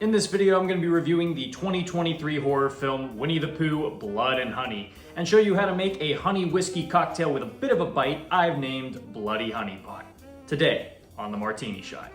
In this video, I'm going to be reviewing the 2023 horror film Winnie the Pooh, Blood and Honey, and show you how to make a honey whiskey cocktail with a bit of a bite I've named Bloody Honey Pot. Today, on the Martini Shot.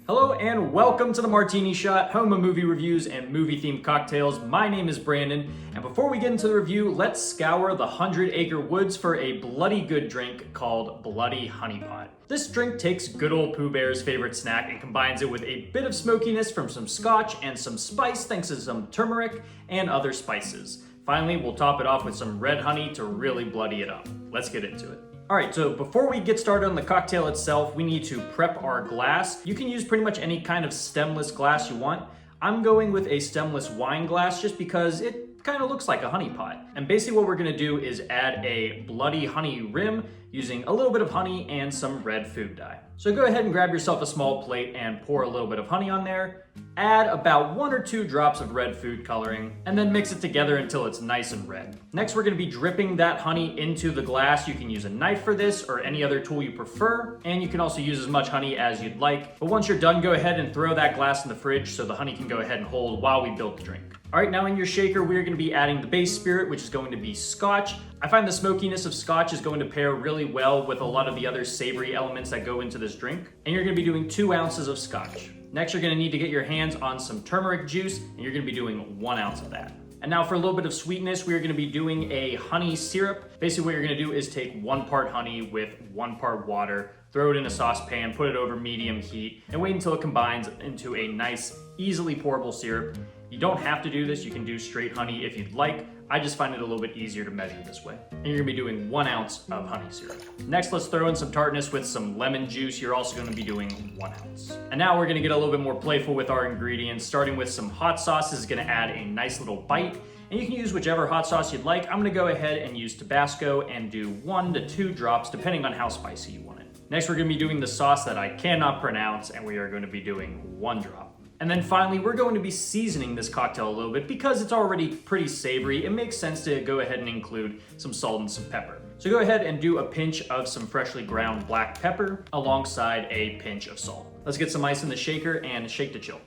Hello and welcome to the Martini Shot, home of movie reviews and movie-themed cocktails. My name is Brandon, and before we get into the review, let's scour the 100-acre woods for a bloody good drink called Bloody Honey Pot. This drink takes good old Pooh Bear's favorite snack and combines it with a bit of smokiness from some scotch and some spice thanks to some turmeric and other spices. Finally, we'll top it off with some red honey to really bloody it up. Let's get into it. Alright, so before we get started on the cocktail itself, we need to prep our glass. You can use pretty much any kind of stemless glass you want. I'm going with a stemless wine glass just because it kind of looks like a honey pot. And basically what we're going to do is add a bloody honey rim using a little bit of honey and some red food dye. So go ahead and grab yourself a small plate and pour a little bit of honey on there. Add about 1 or 2 drops of red food coloring and then mix it together until it's nice and red. Next, we're going to be dripping that honey into the glass. You can use a knife for this or any other tool you prefer, and you can also use as much honey as you'd like. But once you're done, go ahead and throw that glass in the fridge so the honey can go ahead and hold while we build the drink. All right, now in your shaker, we're going to be adding the base spirit, which is going to be scotch. I find the smokiness of scotch is going to pair really well with a lot of the other savory elements that go into this drink. And you're going to be doing 2 ounces of scotch. Next, you're going to need to get your hands on some turmeric juice, and you're going to be doing 1 ounce of that. And now for a little bit of sweetness, we're going to be doing a honey syrup. Basically what you're going to do is take 1 part honey with 1 part water, throw it in a saucepan, put it over medium heat, and wait until it combines into a nice, easily pourable syrup. You don't have to do this, you can do straight honey if you'd like. I just find it a little bit easier to measure this way. And you're gonna be doing 1 ounce of honey syrup. Next, let's throw in some tartness with some lemon juice. You're also gonna be doing 1 ounce. And now we're gonna get a little bit more playful with our ingredients, starting with some hot sauce. This is gonna add a nice little bite. And you can use whichever hot sauce you'd like. I'm gonna go ahead and use Tabasco and do 1 to 2 drops, depending on how spicy you want it. Next, we're gonna be doing the sauce that I cannot pronounce, and we are gonna be doing 1 drop. And then finally, we're going to be seasoning this cocktail a little bit because it's already pretty savory. It makes sense to go ahead and include some salt and some pepper. So go ahead and do a pinch of some freshly ground black pepper alongside a pinch of salt. Let's get some ice in the shaker and shake to chill.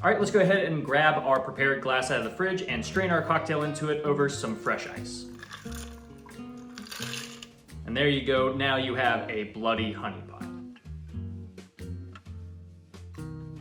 All right, let's go ahead and grab our prepared glass out of the fridge and strain our cocktail into it over some fresh ice. And there you go. Now you have a bloody honey pot.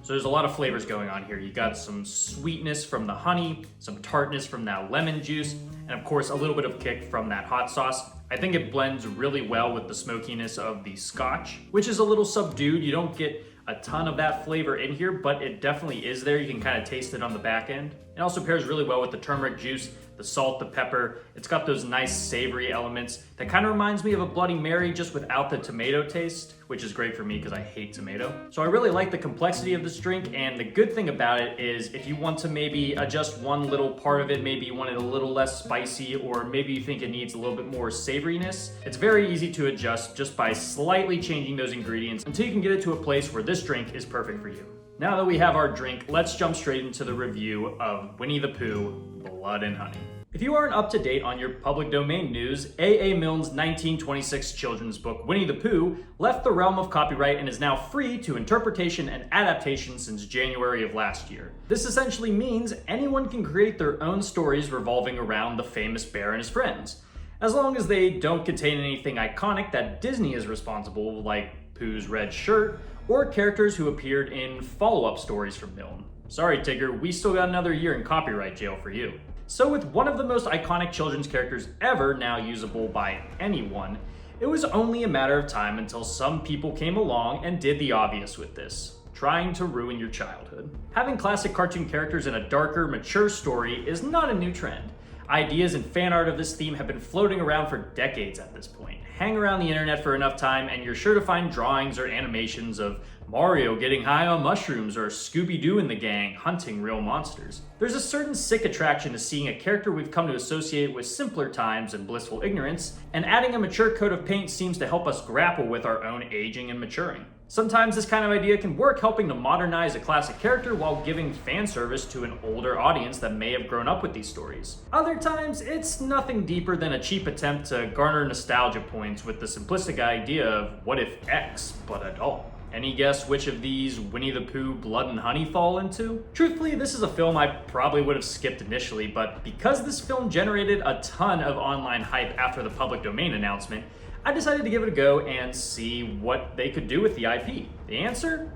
So there's a lot of flavors going on here. You got some sweetness from the honey, some tartness from that lemon juice, and of course a little bit of kick from that hot sauce. I think it blends really well with the smokiness of the scotch, which is a little subdued. You don't get a ton of that flavor in here, but it definitely is there. You can kind of taste it on the back end. It also pairs really well with the turmeric juice, the salt, the pepper. It's got those nice savory elements that kind of reminds me of a Bloody Mary just without the tomato taste, which is great for me because I hate tomato. So I really like the complexity of this drink, and the good thing about it is if you want to maybe adjust one little part of it, maybe you want it a little less spicy, or maybe you think it needs a little bit more savoriness, it's very easy to adjust just by slightly changing those ingredients until you can get it to a place where this drink is perfect for you. Now that we have our drink, let's jump straight into the review of Winnie the Pooh, Blood and Honey. If you aren't up to date on your public domain news, A.A. Milne's 1926 children's book, Winnie the Pooh, left the realm of copyright and is now free to interpretation and adaptation since January of last year. This essentially means anyone can create their own stories revolving around the famous bear and his friends, as long as they don't contain anything iconic that Disney is responsible, like Pooh's red shirt, or characters who appeared in follow-up stories from Milne. Sorry, Tigger, we still got another year in copyright jail for you. So with one of the most iconic children's characters ever now usable by anyone, it was only a matter of time until some people came along and did the obvious with this, trying to ruin your childhood. Having classic cartoon characters in a darker, mature story is not a new trend. Ideas and fan art of this theme have been floating around for decades at this point. Hang around the internet for enough time and you're sure to find drawings or animations of Mario getting high on mushrooms or Scooby-Doo and the gang hunting real monsters. There's a certain sick attraction to seeing a character we've come to associate with simpler times and blissful ignorance, and adding a mature coat of paint seems to help us grapple with our own aging and maturing. Sometimes this kind of idea can work, helping to modernize a classic character while giving fan service to an older audience that may have grown up with these stories. Other times, it's nothing deeper than a cheap attempt to garner nostalgia points with the simplistic idea of what if X, but adult. Any guess which of these Winnie the Pooh Blood and Honey fall into? Truthfully, this is a film I probably would have skipped initially, but because this film generated a ton of online hype after the public domain announcement, I decided to give it a go and see what they could do with the IP. The answer?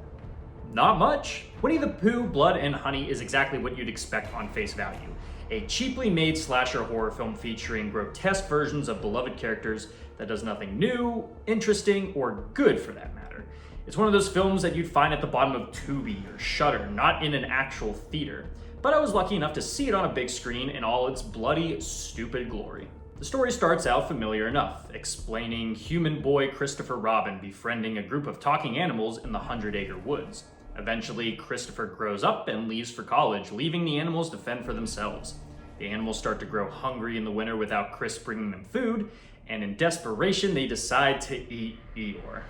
Not much. Winnie the Pooh Blood and Honey is exactly what you'd expect on face value. A cheaply made slasher horror film featuring grotesque versions of beloved characters that does nothing new, interesting, or good for that matter. It's one of those films that you'd find at the bottom of Tubi or Shudder, not in an actual theater. But I was lucky enough to see it on a big screen in all its bloody, stupid glory. The story starts out familiar enough, explaining human boy Christopher Robin befriending a group of talking animals in the 100-acre woods. Eventually, Christopher grows up and leaves for college, leaving the animals to fend for themselves. The animals start to grow hungry in the winter without Chris bringing them food, and in desperation, they decide to eat Eeyore.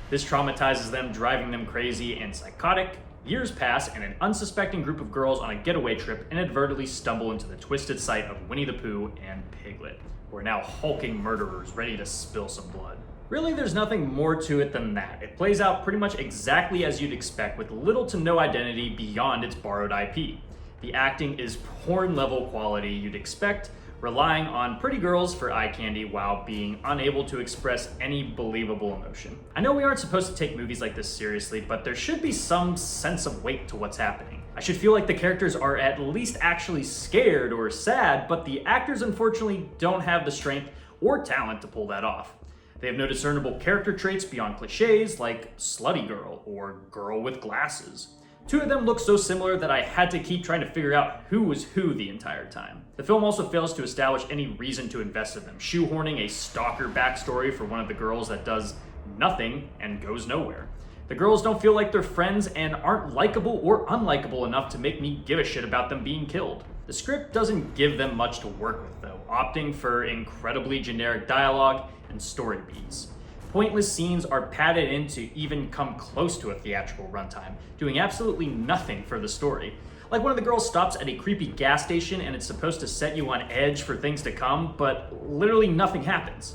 This traumatizes them, driving them crazy and psychotic. Years pass, and an unsuspecting group of girls on a getaway trip inadvertently stumble into the twisted sight of Winnie the Pooh and Piglet, who are now hulking murderers ready to spill some blood. Really, there's nothing more to it than that. It plays out pretty much exactly as you'd expect, with little to no identity beyond its borrowed IP. The acting is porn-level quality you'd expect, relying on pretty girls for eye candy while being unable to express any believable emotion. I know we aren't supposed to take movies like this seriously, but there should be some sense of weight to what's happening. I should feel like the characters are at least actually scared or sad, but the actors unfortunately don't have the strength or talent to pull that off. They have no discernible character traits beyond cliches like slutty girl or girl with glasses. Two of them look so similar that I had to keep trying to figure out who was who the entire time. The film also fails to establish any reason to invest in them, shoehorning a stalker backstory for one of the girls that does nothing and goes nowhere. The girls don't feel like they're friends and aren't likable or unlikable enough to make me give a shit about them being killed. The script doesn't give them much to work with though, opting for incredibly generic dialogue and story beats. Pointless scenes are padded in to even come close to a theatrical runtime, doing absolutely nothing for the story. Like one of the girls stops at a creepy gas station and it's supposed to set you on edge for things to come, but literally nothing happens.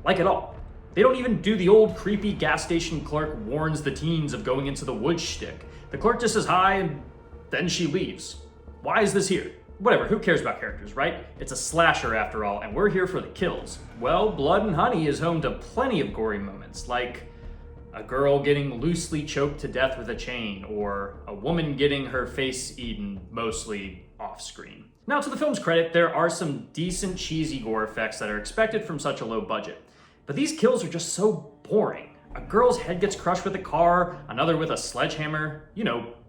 Like at all. They don't even do the old creepy gas station clerk warns the teens of going into the woods shtick. The clerk just says hi and then she leaves. Why is this here? Whatever, who cares about characters, right? It's a slasher after all, and we're here for the kills. Well, Blood and Honey is home to plenty of gory moments, like a girl getting loosely choked to death with a chain, or a woman getting her face eaten, mostly off-screen. Now, to the film's credit, there are some decent cheesy gore effects that are expected from such a low budget. But these kills are just so boring. A girl's head gets crushed with a car, another with a sledgehammer,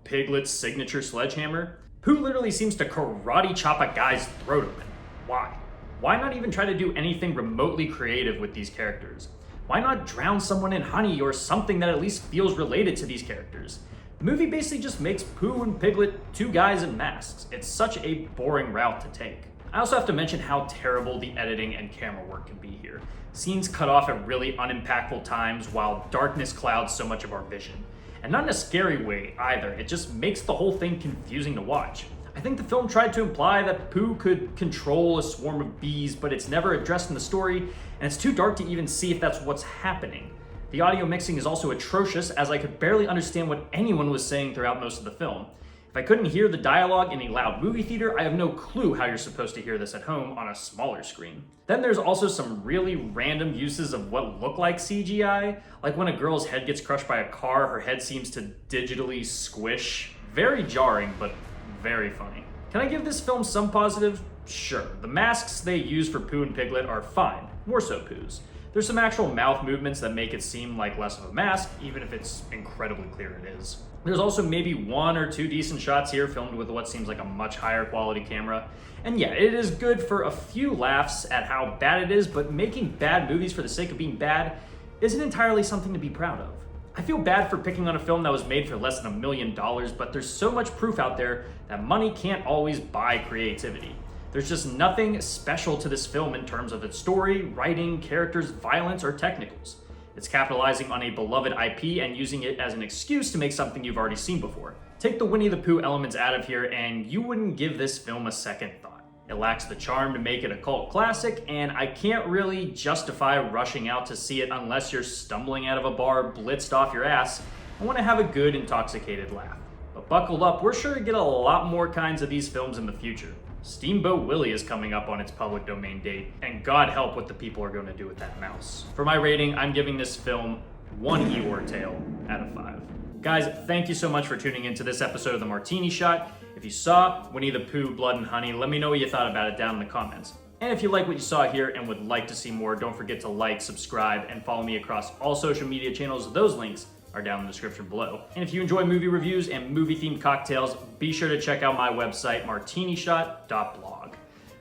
Piglet's signature sledgehammer. Pooh literally seems to karate chop a guy's throat open. Why? Why not even try to do anything remotely creative with these characters? Why not drown someone in honey or something that at least feels related to these characters? The movie basically just makes Pooh and Piglet two guys in masks. It's such a boring route to take. I also have to mention how terrible the editing and camera work can be here. Scenes cut off at really unimpactful times while darkness clouds so much of our vision. And not in a scary way either, it just makes the whole thing confusing to watch. I think the film tried to imply that Pooh could control a swarm of bees, but it's never addressed in the story, and it's too dark to even see if that's what's happening. The audio mixing is also atrocious, as I could barely understand what anyone was saying throughout most of the film. If I couldn't hear the dialogue in a loud movie theater, I have no clue how you're supposed to hear this at home on a smaller screen. Then there's also some really random uses of what look like CGI, like when a girl's head gets crushed by a car, her head seems to digitally squish. Very jarring, but very funny. Can I give this film some positive? Sure. The masks they use for Pooh and Piglet are fine, more so Pooh's. There's some actual mouth movements that make it seem like less of a mask, even if it's incredibly clear it is. There's also maybe one or two decent shots here filmed with what seems like a much higher quality camera. And yeah, it is good for a few laughs at how bad it is, but making bad movies for the sake of being bad isn't entirely something to be proud of. I feel bad for picking on a film that was made for less than $1 million, but there's so much proof out there that money can't always buy creativity. There's just nothing special to this film in terms of its story, writing, characters, violence, or technicals. It's capitalizing on a beloved IP and using it as an excuse to make something you've already seen before. Take the Winnie the Pooh elements out of here and you wouldn't give this film a second thought. It lacks the charm to make it a cult classic, and I can't really justify rushing out to see it unless you're stumbling out of a bar blitzed off your ass and want to have a good intoxicated laugh. But buckle up, we're sure to get a lot more kinds of these films in the future. Steamboat Willie is coming up on its public domain date, and God help what the people are going to do with that mouse. For my rating, I'm giving this film 1 Eeyore tail out of 5. Guys, thank you so much for tuning into this episode of the Martini Shot. If you saw Winnie the Pooh, Blood and Honey, let me know what you thought about it down in the comments. And if you like what you saw here and would like to see more, don't forget to like, subscribe, and follow me across all social media channels. Those links are down in the description below. And if you enjoy movie reviews and movie-themed cocktails, be sure to check out my website, martinishot.blog.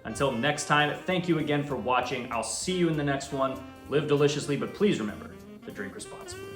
Until next time, thank you again for watching. I'll see you in the next one. Live deliciously, but please remember to drink responsibly.